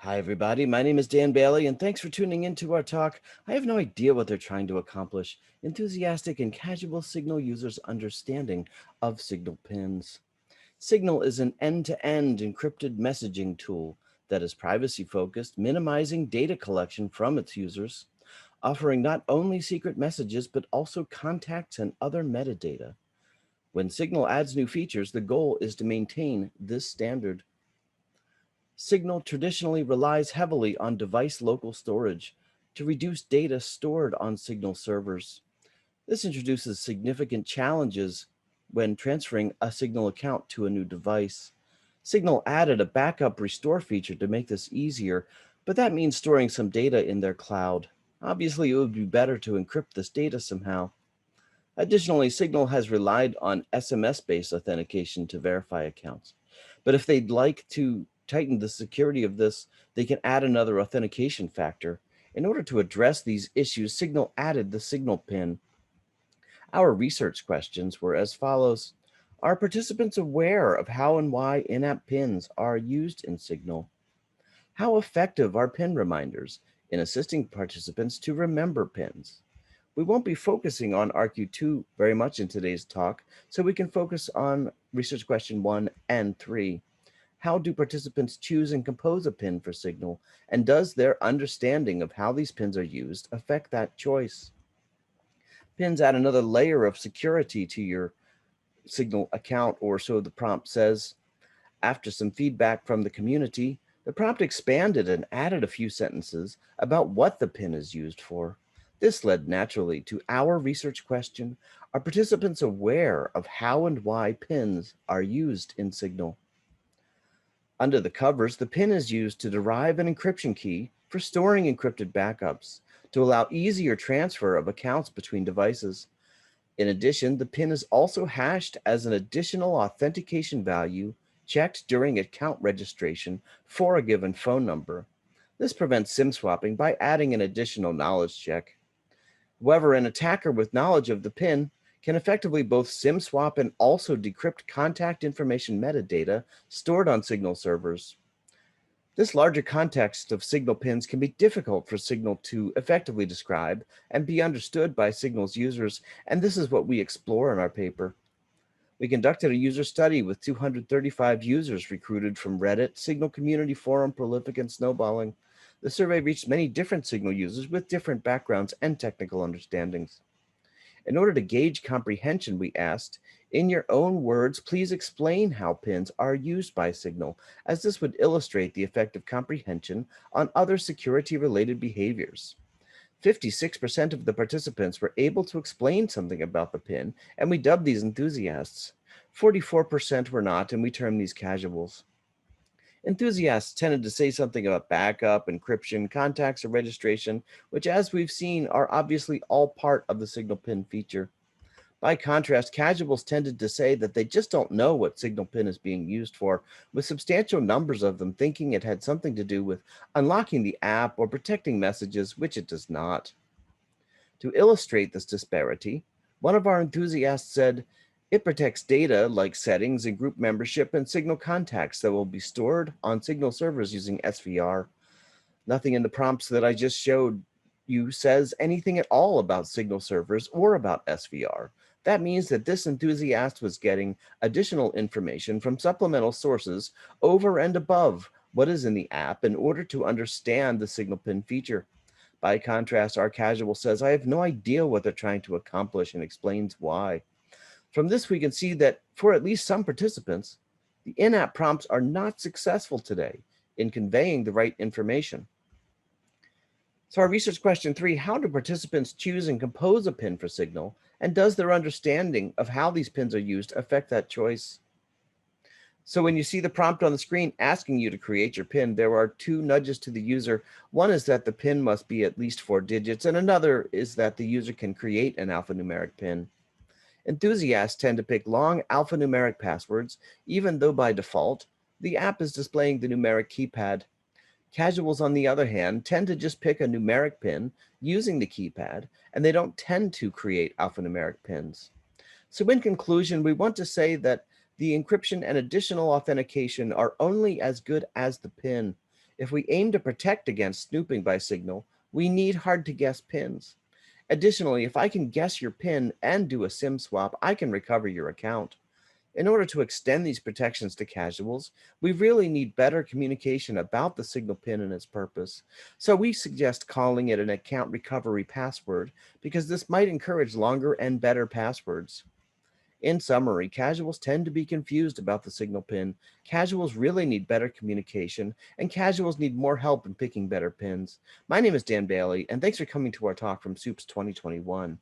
Hi, everybody. My name is Dan Bailey, and thanks for tuning into our talk. I have no idea what they're trying to accomplish. Enthusiastic and casual Signal users' understanding of Signal pins. Signal is an end-to-end encrypted messaging tool that is privacy-focused, minimizing data collection from its users, offering not only secret messages, but also contacts and other metadata. When Signal adds new features, the goal is to maintain this standard. Signal traditionally relies heavily on device local storage to reduce data stored on Signal servers. This introduces significant challenges when transferring a Signal account to a new device. Signal added a backup restore feature to make this easier, but that means storing some data in their cloud. Obviously, it would be better to encrypt this data somehow. Additionally, Signal has relied on SMS-based authentication to verify accounts. But if they'd like to tighten the security of this, they can add another authentication factor. In order to address these issues, Signal added the Signal pin. Our research questions were as follows. Are participants aware of how and why in-app pins are used in Signal? How effective are pin reminders in assisting participants to remember pins? We won't be focusing on RQ2 very much in today's talk, so we can focus on research question 1 and 3. How do participants choose and compose a pin for Signal, and does their understanding of how these pins are used affect that choice? Pins add another layer of security to your Signal account, or so the prompt says. After some feedback from the community, the prompt expanded and added a few sentences about what the pin is used for. This led naturally to our research question: are participants aware of how and why pins are used in Signal? Under the covers, the pin is used to derive an encryption key for storing encrypted backups to allow easier transfer of accounts between devices. In addition, the PIN is also hashed as an additional authentication value checked during account registration for a given phone number. This prevents SIM swapping by adding an additional knowledge check. However, an attacker with knowledge of the PIN can effectively both SIM swap and also decrypt contact information metadata stored on Signal servers. This larger context of Signal pins can be difficult for Signal to effectively describe and be understood by Signal's users, and this is what we explore in our paper. We conducted a user study with 235 users recruited from Reddit, Signal Community Forum, Prolific, and Snowballing. The survey reached many different Signal users with different backgrounds and technical understandings. In order to gauge comprehension, we asked, in your own words, please explain how pins are used by Signal, as this would illustrate the effect of comprehension on other security-related behaviors. 56% of the participants were able to explain something about the pin, and we dubbed these enthusiasts. 44% were not, and we termed these casuals. Enthusiasts tended to say something about backup, encryption, contacts, or registration, which, as we've seen, are obviously all part of the Signal pin feature. By contrast, casuals tended to say that they just don't know what Signal pin is being used for, with substantial numbers of them thinking it had something to do with unlocking the app or protecting messages, which it does not. To illustrate this disparity, one of our enthusiasts said, it protects data like settings and group membership and Signal contacts that will be stored on Signal servers using SVR. Nothing in the prompts that I just showed you says anything at all about Signal servers or about SVR. That means that this enthusiast was getting additional information from supplemental sources over and above what is in the app in order to understand the Signal pin feature. By contrast, our casual says, I have no idea what they're trying to accomplish, and explains why. From this, we can see that for at least some participants, the in-app prompts are not successful today in conveying the right information. So our research question 3, how do participants choose and compose a pin for Signal, and does their understanding of how these pins are used affect that choice? So when you see the prompt on the screen asking you to create your pin, there are two nudges to the user. One is that the pin must be at least 4 digits, and another is that the user can create an alphanumeric pin. Enthusiasts tend to pick long alphanumeric passwords, even though by default, the app is displaying the numeric keypad. Casuals, on the other hand, tend to just pick a numeric pin using the keypad, and they don't tend to create alphanumeric pins. So in conclusion, we want to say that the encryption and additional authentication are only as good as the pin. If we aim to protect against snooping by Signal, we need hard-to-guess pins. Additionally, if I can guess your PIN and do a SIM swap, I can recover your account. In order to extend these protections to casuals, we really need better communication about the Signal PIN and its purpose. So we suggest calling it an account recovery password because this might encourage longer and better passwords. In summary, casuals tend to be confused about the Signal PIN. Casuals really need better communication, and casuals need more help in picking better pins. My name is Dan Bailey, and thanks for coming to our talk from SOUPS 2021.